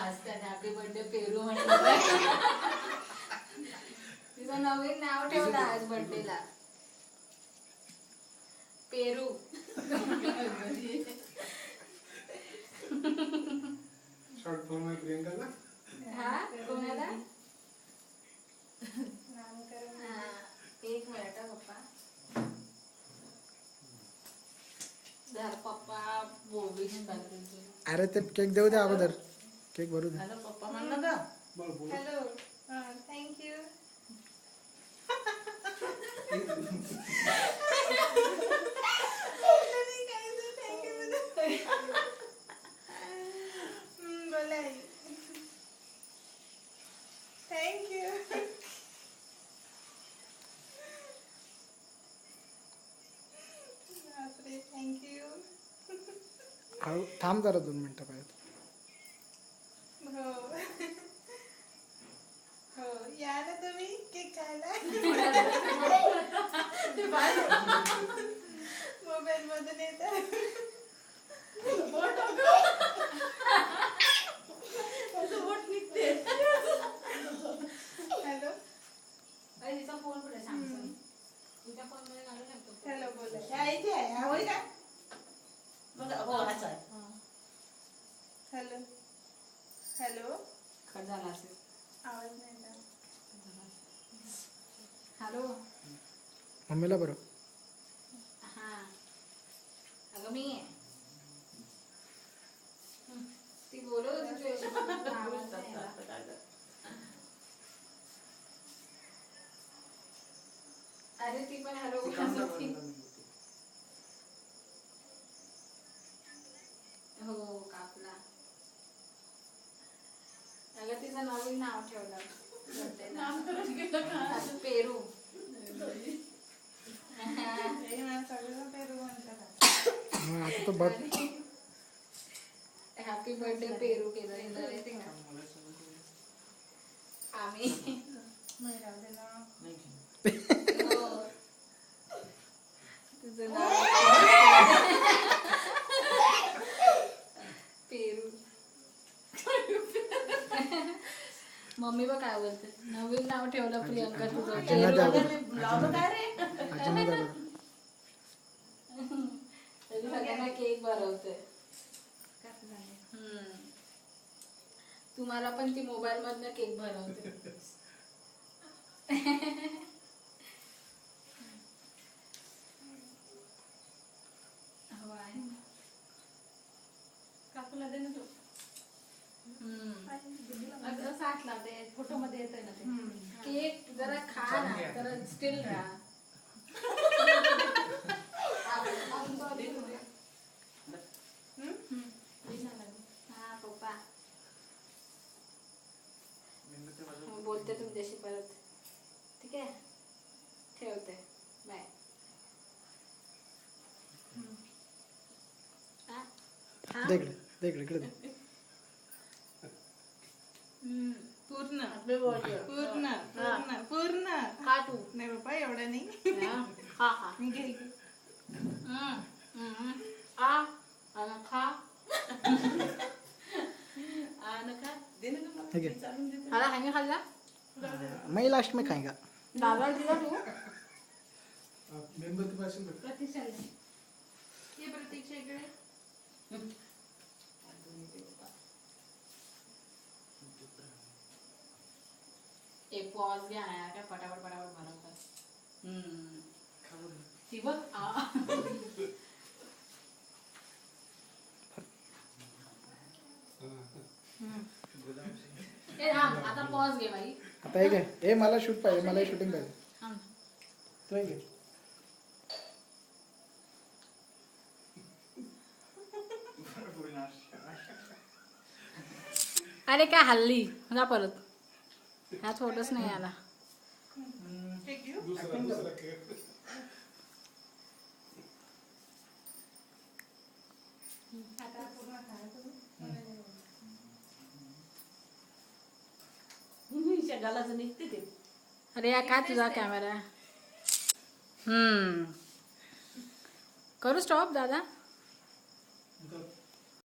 हसतात happy birthday पेरू म्हणे तिचं नवीन नाव ठेवलं आज बर्थडेला पेरू शॉर्ट फॉर्म आहे प्रियंकाला. हा कोणाला एक मिनिट पप्पा जर पप्पा बोलू अरे ते केक देऊ दे अगोदर केक भरू दे. हॅलो पप्पा म्हणलं का बोल बोल. हॅलो थँक्यू थँक्यू बापरे थँक्यू हळू थांब जरा 2 मिनिटं पाहिजे. हो हो या ना तुम्ही केक खायला मोबाईल मधून येतात हॅलो तिचा फोन कुठे सॅमसंग तुझ्या फोन मध्ये घालू शकतो हॅलो बोला इथे आहे होय का हॅलो हॅलो कट झाला असेल आवाज नाही येत हॅलो मम्मीला बरं हा अगं मी ती बोलत होती तुझ्याशी आवाज नाही आला. अरे ती पण हॅलो बोलत होती हो कापला अगं तिचं नवीन नाव ठेवलं पेरू पेरू म्हणतात आता तो बघ हॅपी बर्थडे पेरू केलं आम्ही तुझं नाव पेरू मम्मी बघ काय बोलते नवीन नाव ठेवलं प्रियंका तुझं आजींना द्या बरं. पेरू आजींना द्या बरं. तरी सगळ्यांना केक भरवते तुम्हाला पण ती मोबाईल मधनं केक भरवते हो आहे काकूला दे ना तू साठला ते फोटो मध्ये येतोय ना ते केक जरा खा ना जरा स्टील राहा हा पप्पा बोलते तुमच्याशी परत ठीक आहे ठेवते बाय दे इकडे दे इकडे दे. पूर्ण पूर्ण पूर्ण पूर्ण खा तू नाही बाबा एवढा नाही हा हा मी घे खा ठीक है हाला हँगे खाल्ला मैं लास्ट में खाएगा. दादा दिला तू मेणबत्ती पासून बघ. प्रतीक्षा ये प्रतीक्षा इकडे एक पॉज घ्या ना काय पटापट पटापट बनवतात ती बघ आता पॉज घे बाई आता हे घे हे मला शूट पाहिजे मला शूटिंग पाहिजे तो हे घे. अरे काय हल्ली जा परत ह्या थोडंच नाही आला दुसरा केक. अरे या काय तुझा कॅमेरा करू स्टॉप दादा